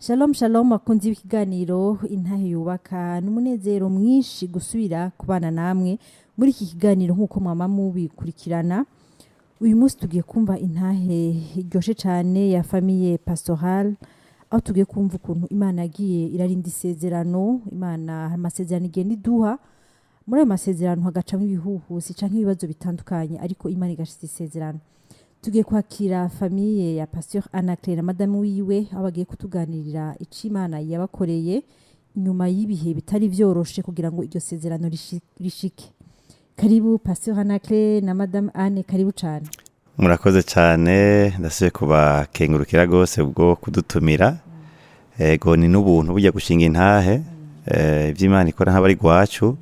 Shalom shalom akunzi b'ikiganiro intahe yubaka n'umunezero mwinshi gusubira kubana namwe muri iki kiganiro nk'uko mama mubikurikirana. Uyu munsi tugiye kumva intahe iryoshe cyane ya famille pastorale, aho tugiye kumva ukuntu Imana yagiye irarinda isezerano. Imana amasezerano igenda iduha, muri ayo masezerano hagacamo ibihuhusi canke ibibazo bitandukanye, ariko Imana igashitsa isezerano. Tugiye kwakira famille ya Pasteur Anaclet na madame wiwe, aho bagiye kutuganirira ico Imana yabakoreye nyuma y'ibihe bitari vyoroshe kugira ngo iryo sezerano rishike. Karibu Pasteur Anaclet na madame Anne, karibu cyane. Murakoze cyane, ndasubiye kubakengurukira gose ubwo kudutumira. Ego ni n'ubuntu burya gushinga intahe ivy'Imana ikora nk'abari gwacu,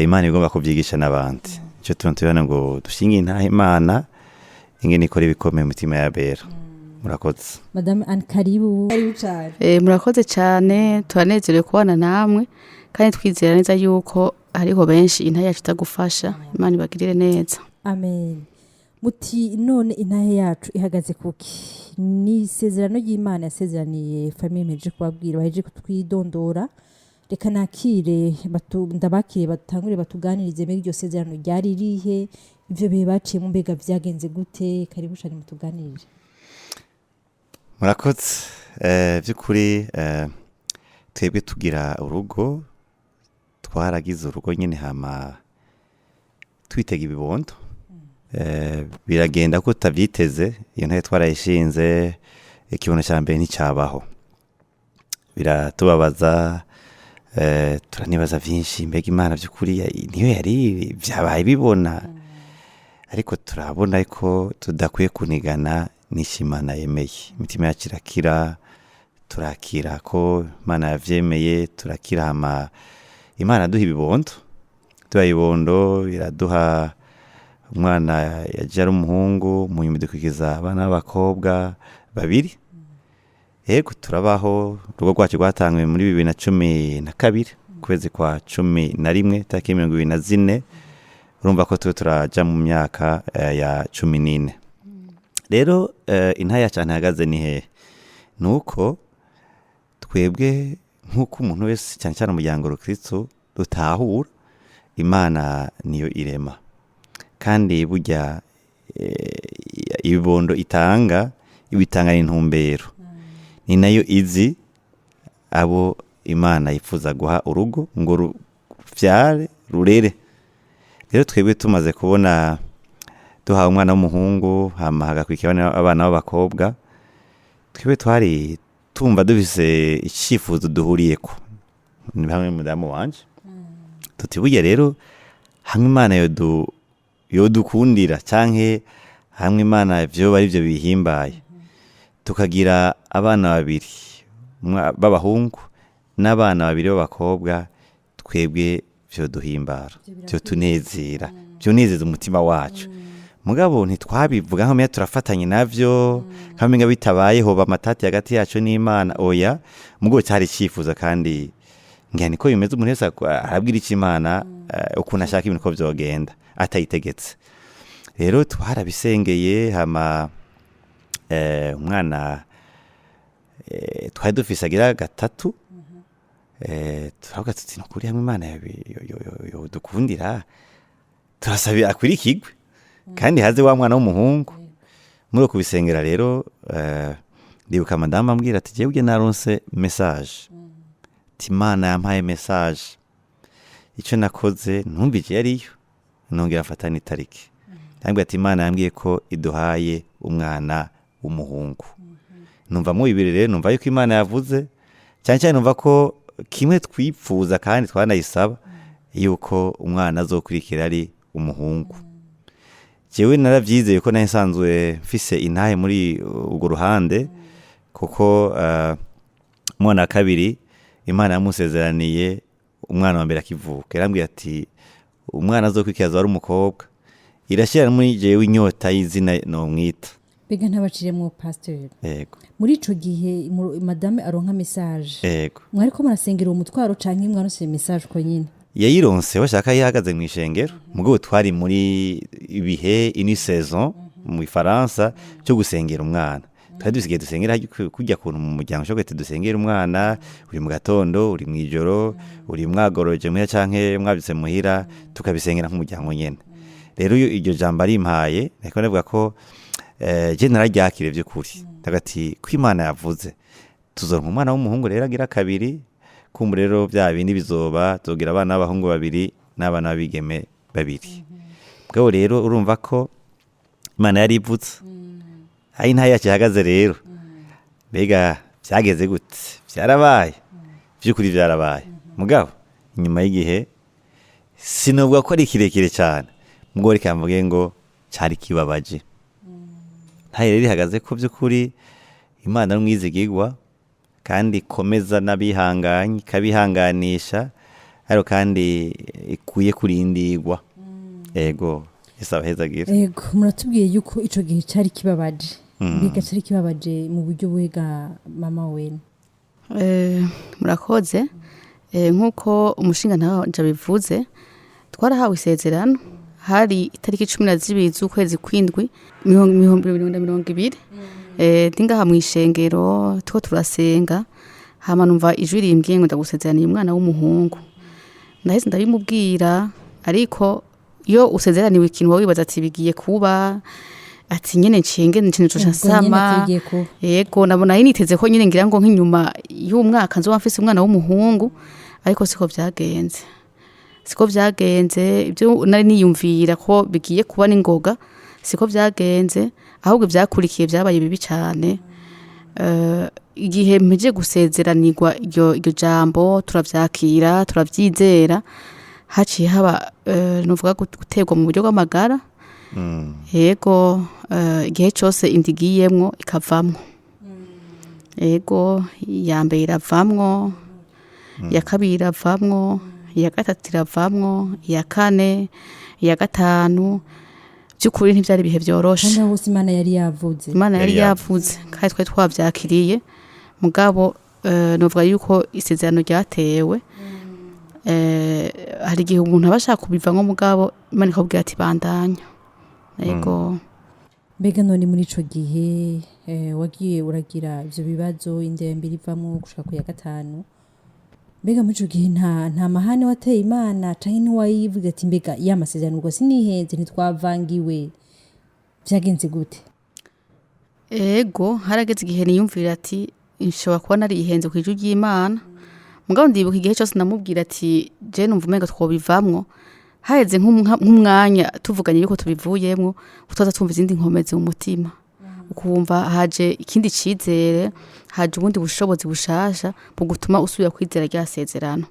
Imana igomba kuvyigisha n'abandi. Ico tuntubana ngo dushinga intahe Imana ingene ikora ibikomeye mu mitima y'abera. Murakoze. Madame Anne, karibu cyane. Murakoze cyane, turanezerewe kubana namwe kandi twizera neza yuko hariho benshi intahe yacu itagufasha. Imana ibagirire neza. Amen. Muti none intahe yacu ihagaze kuki? Ni isezerano ry'Imana yasezeraniye famille meje kubabwira, baheje kutwidondora. Reka nakire ndabakire batangure batuganirize mbere iryo sezerano ryari rihe, ivyo bihe baciye mu mbega vyagenze gute. Karibu cyane mutuganirire. Murakoze. By'ukuri twebwe tugira urugo, twaragize urugo nyine hama twitega ibibondo. Biragenda ko tavyiteze, iyo ntaye twarayishinze, ikibono cya mbere nticyabaho. Biratubabaza, turanibaza vyinshi, mbega Imana by'ukuri niyo yari vyabaye bibona. Ariko turabona ko tudakwiye kunigana n'Imana yemeye. Imitima yacu irakira, turakira ko Imana yavyemeye, turakira hama Imana duha ibibondo. Duha ibibondo, iraduha umwana yaje ari umuhungu, mu nyuma dukwikiza abana b'abakobwa babiri. Yego turabaho, urugo rwacu rwatanguye muri 2012 kwezi kwa 11 tariki 24. Urumva ko turaja mu myaka ya 14. Rero intahe yacu ihagaze ni hehe? Nuko twebwe nk'uko umuntu wese cyane cyane umuryango w'Ukristo dutahura Imana niyo irema, kandi burya ibibondo itanga ibitanga intumbero. Ni nayo izi abo Imana yifuza guha urugo ngo ruvyare rurere. Rero twebwe tumaze kubona duha umwana w'umuhungu hama hagakurikira abana b'abakobwa, twebwe twari tumva dufise icifuzo duhuriyeko ni hamwe mudamu wanje. Tutibuye rero hamwe Imana yodukundira canke hamwe Imana vyo bari byo bihimbaye, tukagira abana babiri b'abahungu n'abana babiri b'abakobwa, twebwe vyo duhimbara, vyo tunezera, vyo nezeza umutima wacu. Mugabo ntitwabivuga nko meya turafatanye navyo kamenga bitabaye hoba amatati hagati yacu n'Imana. Oya, mugo cyari cifuza, kandi ngani ko bimeze umuntu wese arabwira iki Imana ukuntu ashaka ibintu ko vyogenda atayitegetse. Rero twarabisengeye hama umwana twari dufise agira gatatu. Turavuga tuti nukuri hamwe Imana yodukundira turasabira akwirikigwe kandi haze wa mwana w'umuhungu. Muri kubisengera rero ndibuka madame ambwira ati jewe naronse message, Imana yampaye message. Ico nakoze ntumvije yariyo, nongera mfatana itariki. Yambwiye ati Imana yambwiye ko iduhaye umwana w'umuhungu. Numva mu bibiri rero, numva yuko Imana yavuze cyane cyane, numva ko kimwe twipfuza kandi twanayisaba yuko umwana azokurikira ari umuhungu. Jewe naravyizeye ko nasanzwe mfise intahe muri ubwo ruhande, kuko umwana wa kabiri Imana yamusezeraniye umwana wa mbere akivuka. Yarambwiye ati umwana azokurikira ari umukobwa. Irashira muri jewe inyota y'izina no mwita. Bega ntabaciremwo pasteur. Yego. Muri ico gihe madame aronka message. Yego. Mwariko murasengera umutwaro canke mwaronse message ko nyine? Yayironse bashaka yihagaze mu ishengero. Mugo twari muri ibihe ini saison mu Faransa cyo gusengera umwana. twari dusigaye dusengera kujya kuntu mu muryango ushobora guhita dusengera umwana uri mu gatondo uri mu ijoro uri mwagoroje muhira canke mwabyutse muhira tukabisengera nk'umuryango nyene rero iryo jambo arimpaye niko ndavuga ko je nararyakire by'ukuri ndagati ko Imana yavuze tuzoronka umwana w'umuhungu rero agira kabiri kumbu rero bya bindi bizoba tuzogira abana b'abahungu babiri n'abana b'abigeme babiri bwo rero urumva ko Imana yari ivutse ayi nta yacu ihagaze rero mbega byageze gute byarabaye by'ukuri byarabaye mugabo inyuma y'igihe sinovuga ko ari kirekire cyane mugabo reka mvuge ngo cyari kibabaje ntayo rero ihagaze ko by'ukuri Imana n'umwizigirwa kandi komeza n'abihanganye kabihanganisha ariko kandi ikuye kurindirwa ego isaba hezagira ego muratubwiye yuko ico gihe cyari kibabaje mbega cyari kibabaje mu buryo bwega mama wene murakoze nk'uko umushinga ntaje bivuze twarahawe isezerano hari itariki 12 z'ukwezi kw'indwi 2020 ndingaha mu ishengero two turasenga hama numva ijwi rimbwiye ngo ndagusezeraniye umwana w'umuhungu ndahise ndabimubwira ariko iyo usezeraniwe ikintu wibaza ati bigiye kuba ati nyene ncenge ncinco cyasama yego nabona yiniteze ko nyene ngira ngo nk'inyuma y'umwaka nzo mfise umwana w'umuhungu ariko siko byagenze ibyo nari niyumvira ko bigiye kuba n'ingoga siko byagenze ahubwo byakurikiye byabaye bibi cyane igihe mpeje gusezeranirwa iryo jambo turavyakira turavyizera haciye haba nuvuga gutegwa mu buryo bw'amagara yego igihe cyose indigiyemwo ikavamwo yego ya mbere iravamwo ya kabiri iravamwo iya gatatu iravamwo iya kane iya gatanu by'ukuri ntibyari ibihe byoroshe kandi bose Imana yari yavuze kandi twari twabyakiriye mugabo novuga yuko isezerano ryatewe hari igihe umuntu aba ashaka kubivamo mugabo Imana ikabwira ati bandanya yego mbega none muri ico gihe wagiye uragira ivyo bibazo indembe ivamo gushaka ku ya gatanu mbega muri ico gihe nta mahane wateye Imana canke ntiwayivuga ati mbega ya masezerano ubwo sinihenze ntitwavangiwe byagenze gute ego harageze igihe niyumvira ati nshobora kuba narihenze ku ijwi ry'Imana mugabo ndibuka igihe cyose namubwira ati je numva umenga twobivamwo haheze nk'umwanya tuvuganye yuko tubivuyemwo utaza tumva izindi nkomezi mu mutima ukumva haje ikindi cizere haje ubundi bushobozi bushasha bugutuma usubira kwizera ryasezerano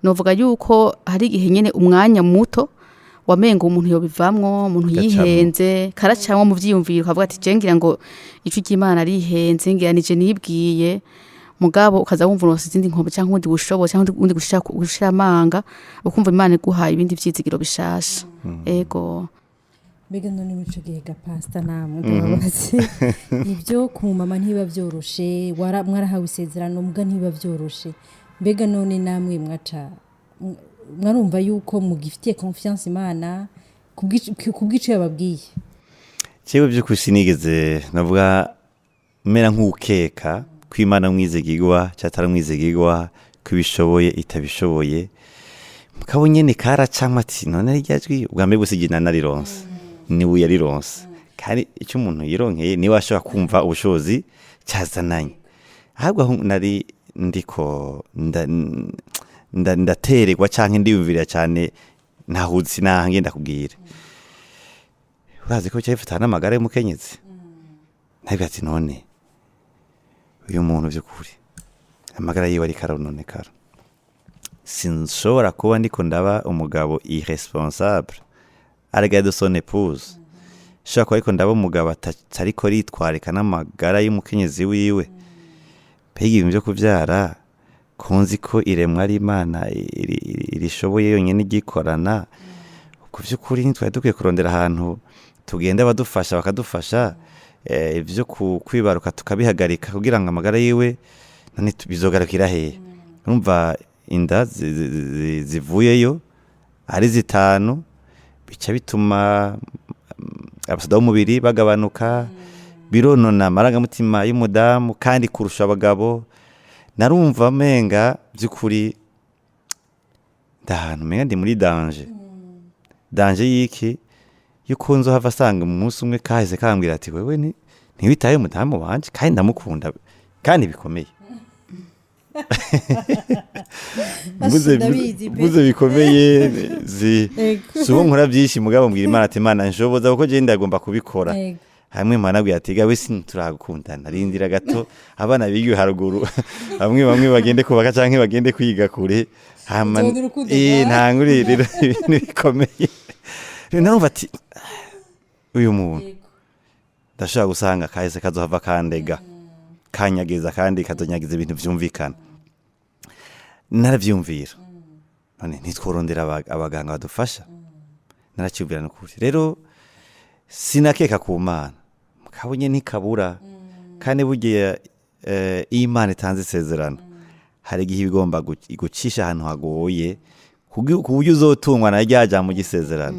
novuga yuko hari igihe nyene umwanya muto wamenga umuntu yobivamwo umuntu yihenze karacamwe mu vyiyumviro kavuga ati je ngira ngo ico cy'Imana arihenze ngira nije nibwiye mugabo ukaza wumva uronse izindi nkombe canke ubundi bushobozi canke ubundi gushira amanga ukumva Imana iguhaye ibindi vyizigiro bishasha ego mbega none muri ico gihe gapasta namwe ndababaze ibyo ku mama ntiba byoroshe mwarahawe isezerano muga ntiba byoroshe mbega none namwe mwarumva yuko mugifitiye confiance Imana kubwico yababwiye cyewe by'ukuri sinigeze navuga mera nk'ukeka kw'Imana mwizigirwa cyatara mwizigirwa kubishoboye itabishoboye mukabo nyene karacamwe ati none ryajwi ubwambe gusigina narironse ni we yarironse kandi icyo umuntu yironkeye niwe ashobora kumva ubushobozi cyazananye ahubwo nari ndiko ndatererwa canke ndiyumvira cyane ntahuzi nahange ndakubwira urazi ko cyafata n'amagara y'umukenyezi ntabwo ati none uyu muntu by'ukuri amagara yiwe ari karononekara sinshobora kuba ndiko ndaba umugabo irresponsable arega de son épouse shaka ko ariko ndaba umugabo atariko ritwarika n'amagara y'umukenyezi wiwe pegi ibyo kuvyara konzi ko iremwa ari Imana irishoboye yonyene igikorana ku by'ukuri ntitwari dukwiye kurondera ahantu tugenda badufasha bakadufasha ivyo kwibaruka tukabihagarika kugira ngo amagara yiwe none bizogarukira hehe urumva inda zivuyeyo ari 5 bica bituma abasada b'umubiri bagabanuka bironona amarangamutima y'umudamu kandi kurusha abagabo. Narumva menga by'ukuri ndahantu menga ndi muri danger y'iki yuko nzohava asanga mu munsi umwe kahise kambwira ati wewe ntiwitaye umudamu wanje kandi ndamukunda kandi bikomeye. Mbuze bikomeye subo nkora byinshi mugabo mbwira Imana ati Imana nshoboza kuko je ndagomba kubikora. Hamwe manabwiye ati gawe turagukundana rindira gato abana bigiye haruguru bamwe bagende kubaka canke bagende kwiga kure hama ntanguri rero ibintu bikomeye. Narumva ati uyu muntu ndashaka gusanga kahise kazohava kandega kanyageza kandi kazonyagiza ibintu vyumvikana. Naravyumvira none ntitworondera abaganga badufasha. Naracyumvira n'ukuri rero sinakeka ku Mana mukabonye ntikabura kandi bugiye Imana itanze isezerano hari igihe igomba gucisha ahantu hagoye ku buryo uzotungwa na ryaja mu gisezerano.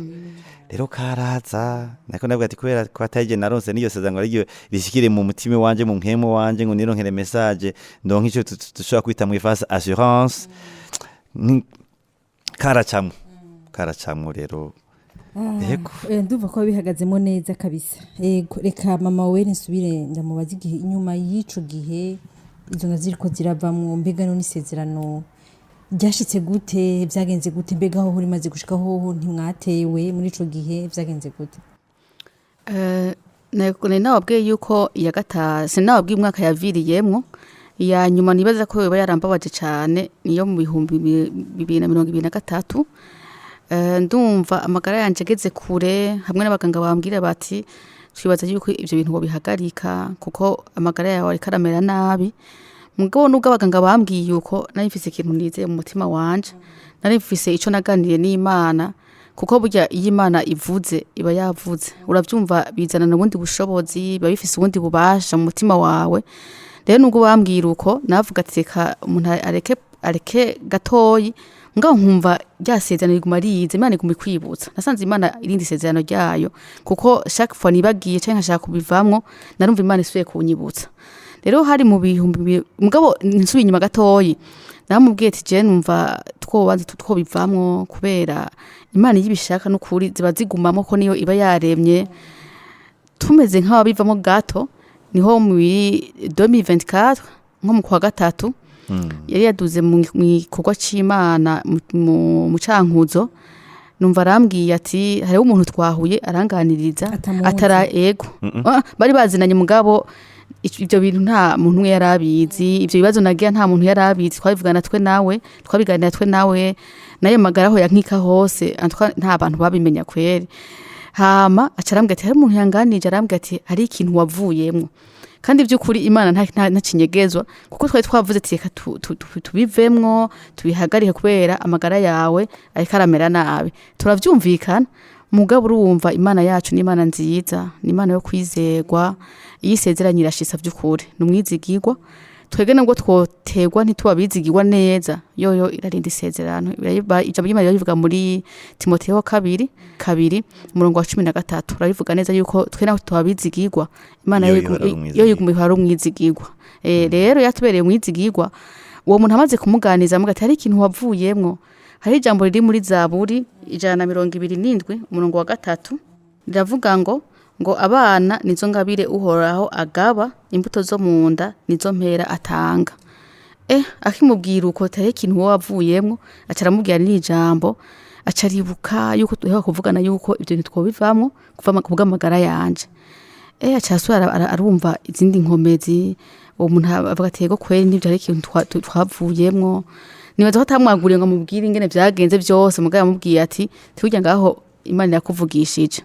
Rero karaza nako nabwo ati kubera ko ataje naronse niyo sezerano rigiye rishikire mu mutima wanje mu mpemo wanje ngo nironkere message ndonke ico tushobora kwita mu ifase assurance karacamwe rero. Ndumva ko bihagazemo neza kabisa. Reka mama we nsubire ndamubaza igihe inyuma y'ico gihe izo ngaziriko ziravamwo mbega no nisezerano byashitse gute byagenze gute mbega aho uri maze gushikaho ntimwatewe muri ico gihe byagenze gute? Nababwiye yuko iya gatatu sinababwiye umwaka yaviriyemwo ya nyuma nibaza ko yoba yarambabaje cyane niyo mu 2023. Ndumva amagara yanje ageze kure hamwe n'abaganga bambwira bati twibaza yuko ivyo bintu bihagarika kuko amagara yawe ari karamera nabi. Mugabo nubwo abaganga bambwiye yuko nari mfise ikintu nizeye mu mutima wanje, nari mfise ico naganiriye n'Imana kuko burya iyo Imana ivuze iba yavuze. Uravyumva bizana n'ubundi bushobozi babifise ubundi bubasha mu mutima wawe. Rero nubwo bambwira uko navuga ati reka umuntu areke gatoyi ngaho nkumva ryasezerano riguma rize Imana iguma kwibutsa. Nasanze Imana irindi sezerano ryayo kuko chaque fois nibagiye canke nkashaka kubivamwo narumva Imana isuye kunyibutsa. Rero hari mu bihumbi mugabo nsubiye inyuma gatoyi namubwiye ati je numva twobanze twobivamwo kubera Imana yibishaka n'ukuri ziba zigumamo ko niyo iba yaremye tumeze nk'ababivamo gato. Niho mu 2024 nko mu kwa gatatu yari yaduze mu gikorwa c'Imana mu cankuzo numva arambwiye ati hariho umuntu twahuye aranganiriza atara ego bari bazinanye mugabo ivyo bintu nta muntu yarabizi. Ivyo bibazo nagiye nta muntu yarabizi. Twabivugana twe nawe twabiganira twe nawe nayo magaraho yankika hose nta bantu babimenya kweri. Hama acarambwiye ati hari umuntu yanganije arambwiye ati hari ikintu wavuyemwo kandi by'ukuri Imana nta kinyegezwa kuko twari twavuze ati reka tubivemwo tubihagarike kubera amagara yawe ariko aramera nabi. Turavyumvikana mugabo urumva Imana yacu ni Imana nziza, ni Imana yo kwizerwa. Yisezeranye irashisa by'ukuri numwizigirwa. Twege nabwo twotegwa ntitubabizigirwa neza yoyo irarinda isezerano. Ijambo ry'Imana rivuga muri Timotheo 2:13 rabivuga neza yuko twe naho tubabizigirwa Imana yo yiguma hari umwizigirwa. Rero yatubereye umwizigirwa uwo muntu amaze kumuganiza mugati hari ikintu wavuyemwo. Hari ijambo riri muri Zaburi 127:3 riravuga ngo abana nizo ngabire uhoraho agaba imbuto zo munda nizo mpera atanga. Akimubwira uko tare ikintu wavuyemwo acaramubwira n'ijambo acaribuka yuko tuhewa kuvugana yuko ivyo ntitwobivamwo kuvuga amagara yanje. Acasura arumva izindi nkomezi uwo muntu avuga ati yego kweri n'ivyo ari ikintu twavuyemwo. Nibaza ko atamwaguriye ngo amubwire ingene vyagenze byose mugabo yamubwiye ati tujya ngaho Imana yakuvugishije.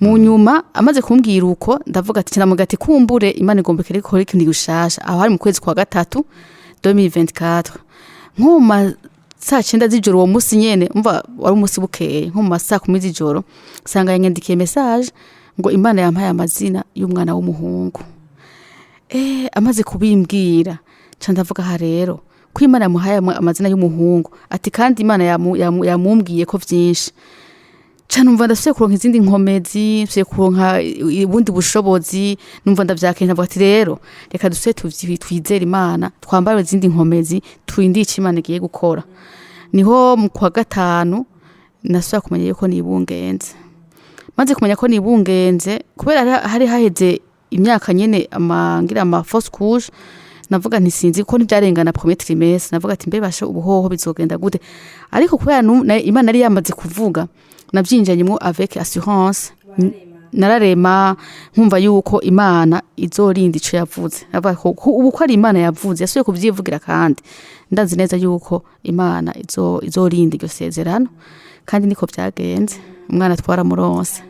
Mu nyuma amaze kumbwira uko ndavuga ati kinamuga ati kumbure Imana igomba kuri ikintu gushasha. Aho hari mu kwezi kwa gatatu 2024 nkoma saa 9 z'ijoro uwo musi nyene umva wari umusi bukeye nko mu saa 10 z'ijoro sanga yanyandikiye message ngo Imana yampaye amazina y'umwana w'umuhungu. Amaze kubimbwira ca ndavuga ha rero ko Imana yamuhaye amazina y'umuhungu ati kandi Imana yamumbwiye ko vyinshi. cyane numva ndasubiye kuronka izindi nkomezi nsubiye kuronka ubundi bushobozi numva ndavyakenda ati rero reka dusubire twizere Imana twambare izindi nkomezi turindire icyo Imana igiye gukora. Niho mu kwa gatanu nasubira kumenya yuko nibungenze, maze kumenya ko nibungenze kubera hari haheze imyaka nyene amangira ama fausse couche, navuga nti sinzi ko ntibyarengana premier trimestre, navuga ati mbe bashe ubuhoho bizogenda gute, ariko kubera Imana ari yamaze kuvuga nabyinjanyemo avec assurance, nararema nkumva yuko Imana izorinda ico yavuze, ubu ko ari Imana yavuze yasuye kubyivugira kandi ndazi neza yuko Imana izorinda iryo sezerano, kandi niko byagenze umwana twaramuronse.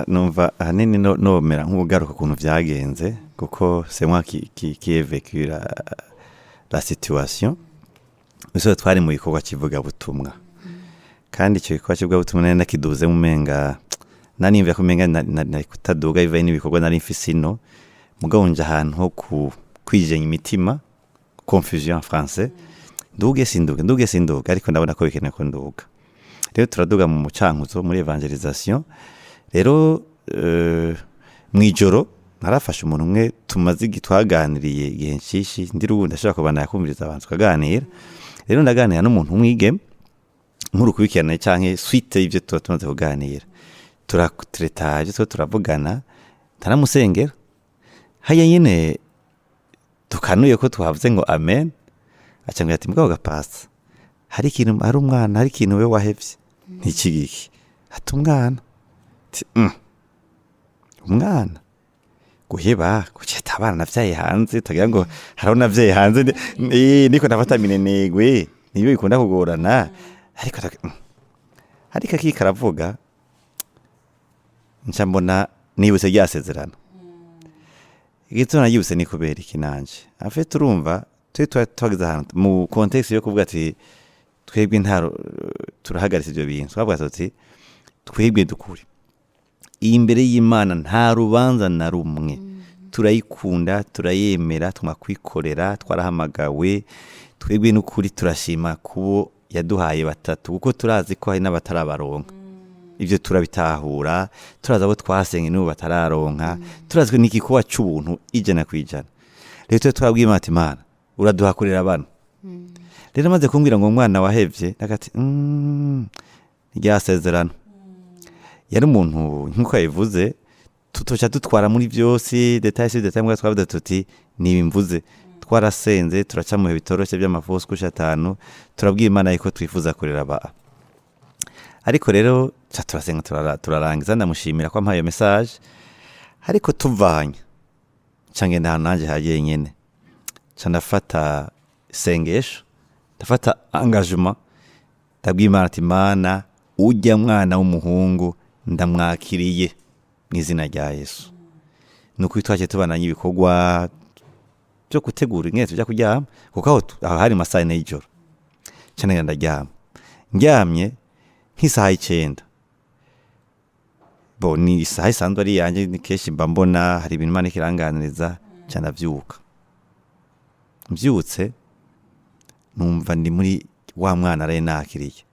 numva ahanini nomera nk'ubugaruka kuntu byagenze kuko c'est moi qui ai vécu la situation. Uso twari mu gikorwa kivuga butumwa, kandi icyo gikorwa kivuga butumwa nari nakiduze mu menga nanimvye ko menga nari kutaduga ivaye n'ibikorwa nari mfise ino mugabo nje ahantu ho kwijenya imitima, confusion en français, nduge sinduga ariko ndabona ko bikeneye ko nduga. Rero turaduga mu mucankuzo muri evangelisation. Rero mwijoro narafashe umuntu umwe tumaze twaganiriye igihe nshishi ndirubu ndashaka kubana yakumviriza abantu tukaganira. Rero ndaganira n'umuntu umwigeme nkuru kubikirana canke suite y'ivyo tumaze kuganira, turatretaje turavugana, taramusengera haya nyene tukanuye ko twavuze ngo amen, acambwira ati mugabo gapasa hari umwana hari ikintu we wahevye ntikigiki, ati umwana umwana guheba kuceta abana navyaye hanze, tagira ngo haraho navyaye hanze niko nafata minenegwe niyo bikunda kugorana, ariko kikaravuga nca mbona nibutse ryasezerano. Igitona yibutse ni kubera ikinanje afe turumva twageze ahantu mu context yo kuvuga ati twebwe ntaro turahagaritse ibyo bintu, twavuga ati twebwe dukuri imbere y'Imana nta rubanza na rumwe, turayikunda turayemera tumakwikorera, twarahamagawe twebwe n'ukuri turashima kubo yaduhaye batatu kuko turazi ko hari n'abatarabaronka, ibyo turabitahura, turaza abo twasenge n'ubu batararonka, turazwe n'igikuba cy'ubuntu ijana kwijana. Rero twabwiye Imana uraduhakurira abantu. Rero maze kumbwira ngo umwana wahevye nakati ryasezerano yari umuntu nkuko yavuze tutocha dutwara muri byose details mbwa twavuze tuti nibimvuze twarasenze turaca mu bitoroshe by'amafosi ku 5 turabwiye Imana yuko twifuza kurera ba. Ariko rero turasenga turarangiza ndamushimira ko ampaye message, ariko tuvanye cange nanje hagiye nyene ndafata sengesho ndafata engagement ndabwiye Imana ati Mana ujya mwana w'umuhungu ndamwakiriye mu izina rya Yesu. Nuko twaje tubananye ibikorwa byo gutegura ingene byo kuryama kuko aho hari masaha y'ijoro cyane ndaryama ndyamye nk'isaha 9 bo ni isaha isanzwe ari yanje ni keshi mba mbona hari ibintu Imana ikiranganiriza cyane avyuka mbyutse numva ndi muri wa mwana ari nakiriye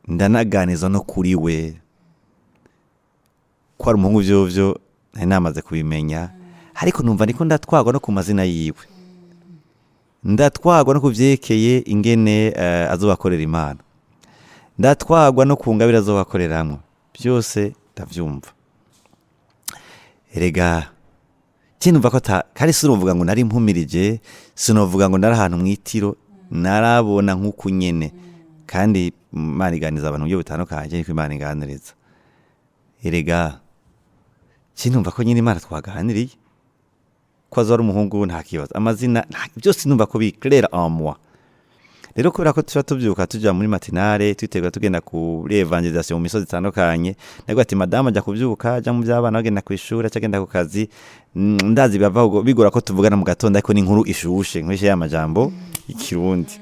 ndanaganiza no kuri we kwa umuhungu byo namaze kubimenya, ariko numva niko ndatwagwa no ku mazina yiwe, ndatwagwa no kuvyekeye ingene azobakorera Imana, ndatwagwa no kungabira azobakoreramwe byose ndavyumva. Erega kinumva ko kari siruvuga ngo nari mpumirije, sinovuga ngo nari ahantu mwitiro, narabona nkuko nyene kandi Imana iganiza abantu byo butandukanye niko Imana iganiriza. Erega kinumva ko nyine Imana twaganiriye ko azora umuhungu nta kibazo, amazina byose numva ko biclare en moi. Rero kubera ko tubyuka tujya muri matinale twitegura tugenda kuri evangelisation mu misozi itandukanye, nagwa ati madame ajya kubyuka ajya mu by'abana bagenda ku ishuri acagenda ku kazi, ndazi bava bigora ko tuvugana mu gatondo ariko ni inkuru ishushe nkwishe ya majambo ikirundi.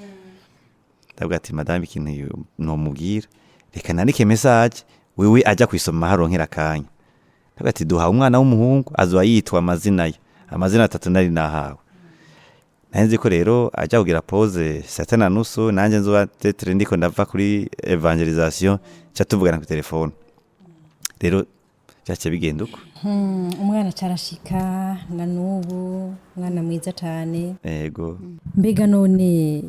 Nagwa ati madame ikintu no mubwira reka nandike message wewe ajya kwisoma haronkera kanya. Nagwa ati duha umwana w'umuhungu azo yitwa amazina ye, amazina 3 nari nahawe. nzi ko rero ajya kugira pause saa na nusu nanjye nzuba tetre ndiko ndava kuri evangelisation cya tuvugana ku telefone rero cyace bigenda uko umwana carashika na nubu umwana mwiza cyane yego mbega none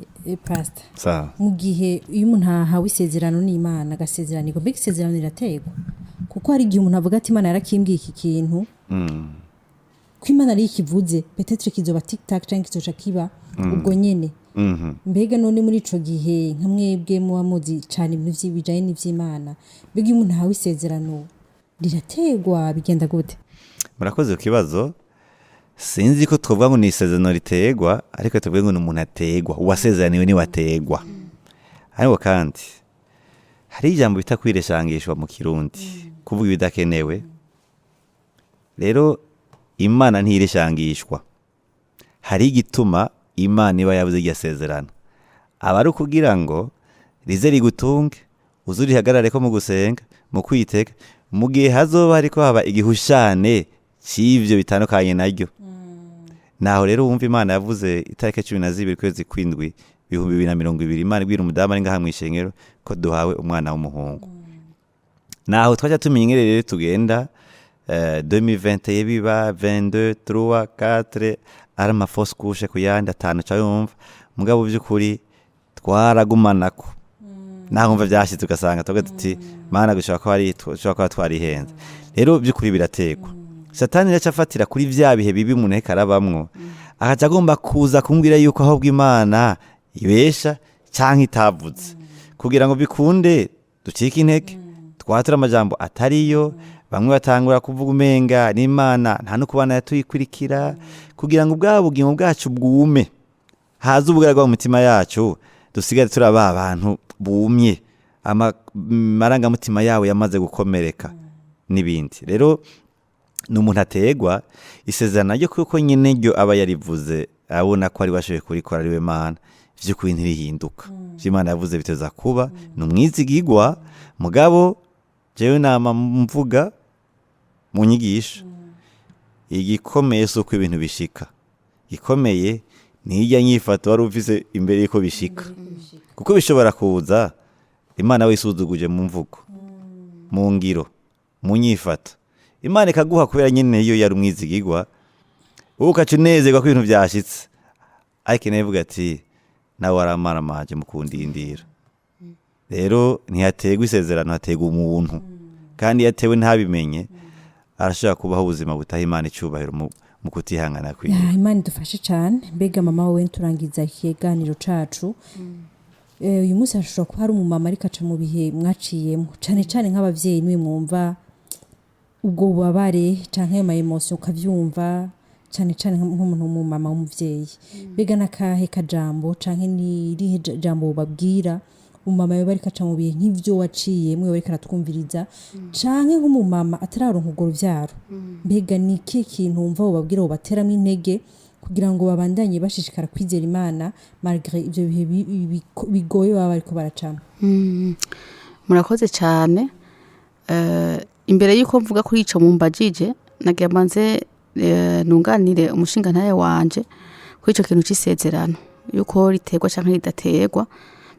pastor sawa mu gihe iyo umuntu ahawe isezerano n'Imana agasezeranirwa mbega isezerano rirategwa kuko hari igihe umuntu avuga ati Imana yarakimbwiye iki kintu ko Imana ari ikivuze peut-être kizoba tic-tac cyangwa kizoca kiba ubwo nyene mbega none muri ico gihe nka mwebwe muba muzi cyane ibintu vy'ibijanye n'ivy'Imana mbega iyo umuntu ahawe isezerano rirategwa bigenda gute? murakoze ku kibazo sinzi ko twovuga ngo ni isezerano ritegwa ariko tuvuge ngo ni umuntu ategwa uwasezeraniwe ni wategwa ariko kandi hari ijambo bita kwireshangishwa mu kirundi kuvuga ibidakenewe rero Imana ntireshangishwa hari igituma Imana iba yavuze iryo sezerano aba ari ukugira ngo rize rigutunge uzurihagarare ko mu gusenga mu kwitega mu gihe hazoba hariko haba igihushane c'ivyo bitandukanye naryo naho rero wumva Imana yavuze itariki 12 kwezi kwindwi 2020 Imana ibwira umudamu ari ngaha mwishengero ko duhawe umwana w'umuhungu naho twaje tumenyere rero tugenda 2020 yebiba 22 3 4 arama fausse couche kuyanda 5 cyumva mugabo by'ukuri twaragumanako naho umva byashitse ugasanga tuti Mana gushaka ko ari tushaka twarihenze rero by'ukuri biratekwa Satani yacafatira kuri vya bihe bibi umuntu karabamwo akaja agomba kuza kumbwira yuko ahubwo Imana ibesha canke itavuze kugira ngo bikunde ducike intege twatura amajambo atariyo bamwe batangura kuvuga umenga n'Imana nta no kubana yatuyikurikira kugira ngo ubwabugingo bwacu bwume haza ubugaragwa mu mitima yacu dusigare turaba abantu bumye amarangamutima yawe yamaze gukomereka n'ibindi rero n'umuntu ategwa isezerano ryo kuko nyene ryo aba yarivuze abona ko ari bashoboye kurikora ari we Mana vy'ukuri ntirihinduka Imana yavuze biteza kuba n'umwizigirwa mugabo jewe nama mvuga mu nyigisho igikomeye suko ibintu bishika gikomeye nijya nyifato wari ufise imbere yuko bishika kuko bishobora kuza Imana wisuzuguje mu mvugo mu ngiro mu nyifato Imana ikaguha kubera nyene iyo yari umwizigirwa ukacunezerwa ko ibintu byashitse ariko nevuga ati nawe waramara maje mukundindira rero ntiyategwa isezerano hategwa umuntu kandi yatewe ntabimenye arashaka kubaho ubuzima butaha Imana icubahiro mu kutihangana kwiye Imana idufashe cyane mbega mama wowe turangiza ikiganiro cacu uyu munsi hashobora kuba hari umumama ariko aca mu bihe mwaciyemo cyane cyane nk'abavyeyi niwe mwumva ubwo bubabare canke ayo ma-emotion ukavyumva cyane cyane nk'umuntu w'umumama w'umuvyeyi mbega nakahe kajambo canke ni jambo babwira umumama yoba ariko aca mu bihe nk'ivyo waciyemo yoba ariko aratwumviriza canke nk'umumama atararonka urwo ruvyaro mbega ni iki kintu wumva wobabwira wobateramwo intege kugira ngo babandanye bashishikara kwizera Imana malgré ivyo bihe bigoye baba bariko baracamo murakoze cyane imbere yuko mvuga kuri ico mumbajije nagiye manze nunganire umushinga ntaye wanje kuri ico kintu c'isezerano yuko ritegwa canke ridategwa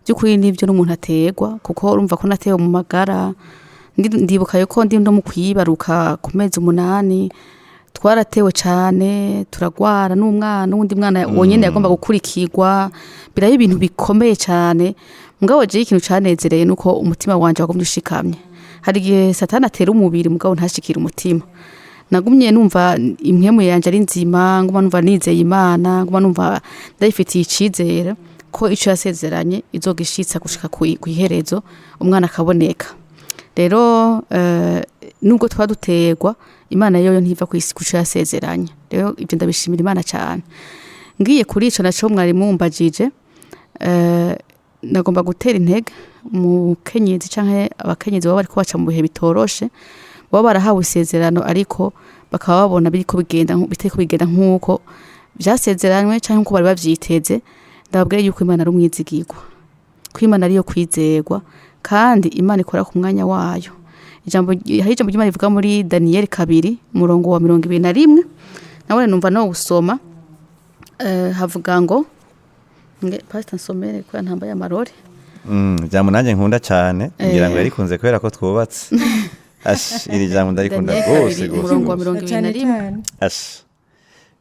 by'ukuri nivyo n'umuntu ategwa kuko urumva ko natewe mu magara ndibuka yuko ndi ndo mu kwibaruka ku mezi 8 twaratewe cyane turagwara n'umwana wundi mwana wonyene yagomba gukurikirwa birayo ibintu bikomeye cyane mugabo je ikintu canezereye nuko umutima wanje wagomye ushikamye hari igihe Satani atera umubiri mugabo ntashikira umutima nagumye numva impemu yanje ari nzima nguma numva nizeye Imana nguma numva ndayifitiye icizere ko ico yasezeranye izogishitsa gushika kuiherezo umwana akaboneka rero nubwo twadutegwa Imana yoyo ntiva kuco yasezeranye rero ibyo ndabishimira Imana cyane ngiye kuri ico naco mwari mumbajije nagomba gutera intege mu kenyezi canke abakenyezi baba bariko baca mu bihe bitoroshe baba barahawe isezerano ariko bakaba babona biriko bigenda nk'uko vyasezeranywe canke nkuko bari bavyiteze ndababwira yuko Imana ari umwizigirwa ko Imana ariyo kwizerwa kandi Imana ikora ku mwanya wayo ijambo ry'Imana rivuga muri Daniel 2 murongo wa 21 nawe numva no gusoma havuga ngo pastor nsomere ko ntambaye amarore jambo nanjye nkunda cyane ngira ngo yarikunze kubera ko twubatse iri jambo ndarikunda rwose umurongo wa 21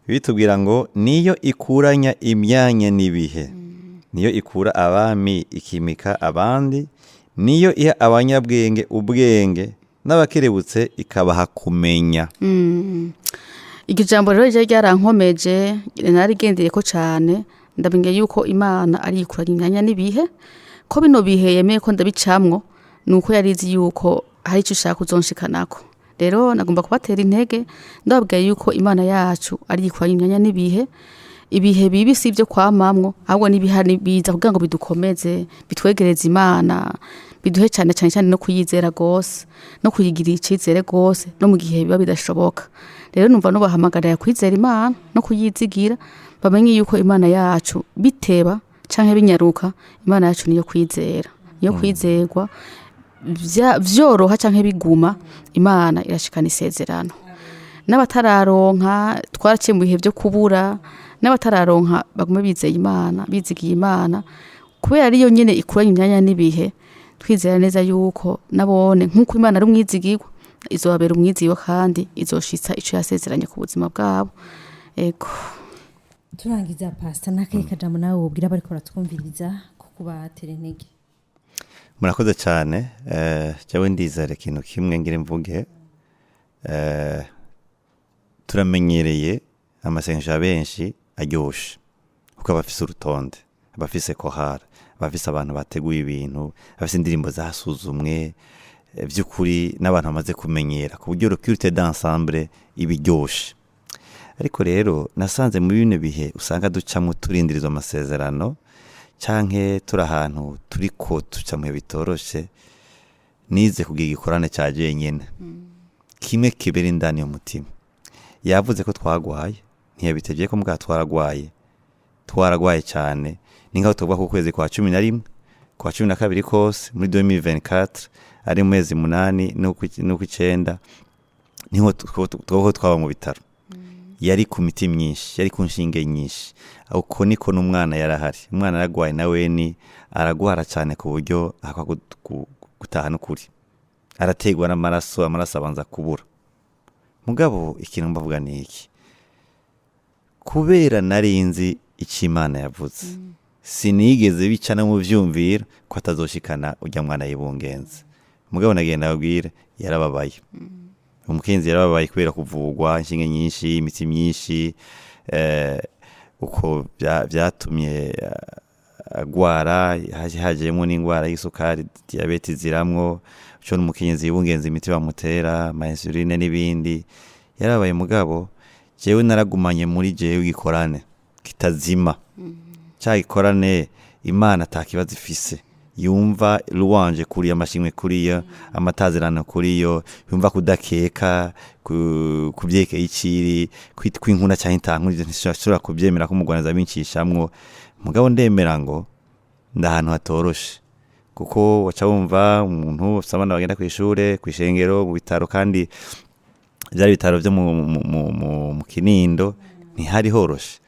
bitubwira ngo niyo ikuranya imyanya n'ibihe niyo ikura abami ikimika abandi niyo iha abanyabwenge ubwenge n'abakerebutse ikabaha kumenya. Iryo jambo rero ryarankomeje narigendeye ko cyane ndabinge yuko Imana ari ikuranya imyanya n'ibihe ko bino bihe yemeye ko ndabicamwo nuko yarizi yuko hari icyo ushaka uzonshikanako. Rero nagomba kubatera intege ndababwiye yuko Imana yacu ari ikuranya imyanya n'ibihe. Ibihe bibi si byo kwamamwo ahubwo n'ibihani biza kugira ngo bidukomeze bitwegereze Imana biduhe cyane no kuyizera gose no kuyigira icizere gose no mu gihe biba bidashoboka. Rero numva no bahamagarira kwizera Imana no kuyizigira bamenye yuko Imana yacu biteba canke binyaruka Imana yacu niyo kwizera niyo kwizerwa vyoroha canke biguma Imana irashikana isezerano. N'abatararonka twaraciye mu bihe byo kubura n'abatararonka bagume bizeye Imana bizigiye Imana kubera ariyo nyene ikuranya imyanya n'ibihe twizera neza yuko nabone nkuko Imana ari umwizigirwa izobabera umwizigirwa kandi izoshitsa ico yasezeranye ku buzima bwabo. Ego turangiza pastor nakaye kajambo nawe ubwira bariko baratwumviriza ko kubatera intege. Murakoze cyane cyawe ndizere ikintu kimwe ngire mvuge turamenyereye amasengesho abenshi aryoshe kuko abafise urutonde abafise kohara abafise abantu bateguye ibintu abafise indirimbo zasuzumwe by'ukuri n'abantu bamaze kumenyera ku buryo recruté d'ensemble ibiryoshe. Ariko rero nasanze muri bino bihe usanga ducamo turindiriza amasezerano canke turi ahantu turiko tuca mu bitoroshe nize kugira igikorane cya jenyene kimwe kibera indani y'umutima. Yavuze ko twagwaye ntiyabitevye ko mbwa twaragwaye cyane ningaho tuvuga ku kwezi kwa 11 kwa 12 kose muri 2024 ari mu mezi 8 no ku 9 niho twaba mu bitaro. Yari ku miti myinshi yari ku nshinge nyinshi uko niko n'umwana yarahari umwana aragwaye nawe ni aragwara cyane ku buryo akwa gutaha n'ukuri arategwa n'amaraso abanza kubura. Mugabo ikintu mbavuga ni iki kubera narinzi Imana yavuze sinigeze bicana mu vyumvira ko atazoshikana ujya mwana yibungenze. Mugabo nagenda abwira yarababaye umukenzi yarababaye kubera kuvugwa inshinge nyinshi imiti myinshi uko byatumye agwara hajemo n'ingwara y'isukari diabete ziramwo cyo n'umukenzi yibungenze imiti bamutera insuline n'ibindi yarabaye. Mugabo jewe naragumanye muri jewe gikorane kitazima cyagikorane Imana atakibazo ifise yumva ruwanje kuri amashimwe kuriya amatazirano kuriyo yumva kudakeka kubyeke ikiri kwitwa inkuna cyane intanku ntishobora kubyemera ko umugwaneza bincishamwo. Mugabo ndemera ngo ndahantu hatoroshe kuko waca wumva umuntu usabana bagenda ku ishure ku ishengero mu bitaro kandi byari bitaro byo mu Kinindo ntihari horoshe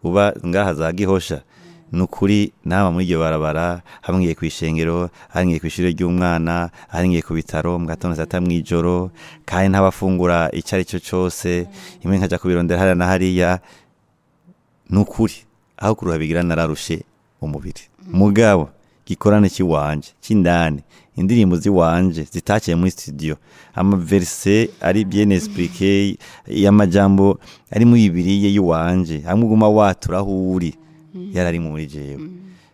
uba ngaha za Gihosha nukuri nama muri iryo barabara hamwe ku ishengero hangiye ku ishure ry'umwana hangiye ku bitaro mu gatondo saa 7 mw'ijoro kandi ntabafungura icari cyo cyose imwe nkaja kubirondera hariya na hariya nukuri aho kuruha bigira nararushe umubiri. Mugabo gikorane kiwanje kindani indirimbo ziwanje zitakiye muri studio ama verse ari bien expliqué y'amajambo ari mu Bibiliya yiwanje hamwe guma waturahuri yarari muri jewe.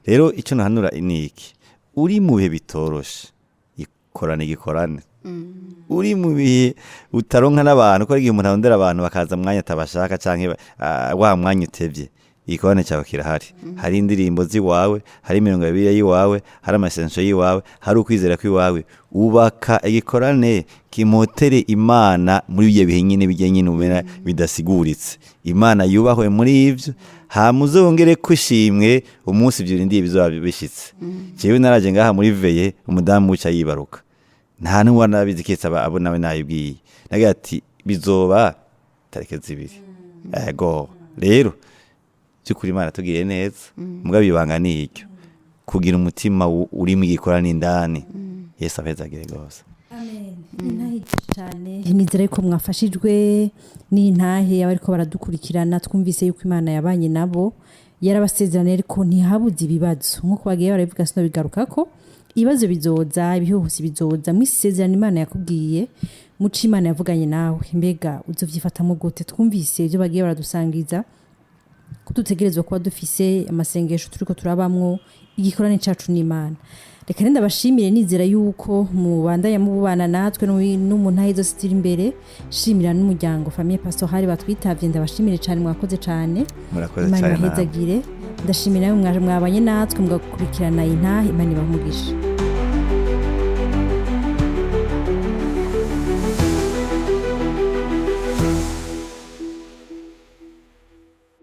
Rero icyo nahanura iniki uri mu bihe bitoroshe gikorane uri mu bihe utaronka n'abantu ko igihe umuntu arondera abantu bakaza mwanya tabashaka canke wa mwanya utevye igikorane cyawe kirahari hari indirimbo ziwawe hari imirongo y'Bibiliya yiwawe hari amasengesho yiwawe hari ukwizera kwiwawe ubaka igikorane kimotere Imana muri ibyo bihe nyine bijye nyine ubena bidasiguritse Imana yubahwe muri ivyo hamuzongere kwishimwe umunsi ibyo ndiye bizoba bishitse. Jewe naraje ngaha muri veye umudamu uca yibaruka nta n'uwa nabizikitsa abo nawe nayibwiye nagira ati bizoba tareke zibiri ego rero by'ukuri Imana tugiriye neza mugabo ibanga ni iryo kugira umutima urimo igikorana indani Yesu abezagire gose. Intahe cyane nizere ko mwafashijwe n'intahe abariko baradukurikirana twumvise yuko Imana yabanye nabo yarabasezerana ariko ntihabuze ibibazo nkuko bagiye barabivuga sino bigaruka ko ibibazo bizoza ibihuhusi bizoza mwisezerana Imana yakubwiye muci Imana yavuganye nawe mbega uzovyifatamo gute twumvise ibyo bagiye baradusangiza kudutegerezwa kuba dufise amasengesho turiko turabamwo igikorane cacu n'Imana. Reka nenda bashimire nizera yuko mubandanya mubana natwe n'umuntu ahizo sitira imbere shimira n'umuryango famille pastorale batwitavye ndabashimire cyane mwakoze cyane murakoze cyane ndashimira mwabanye natwe mugakurikirana intahe Imana ibamugisha.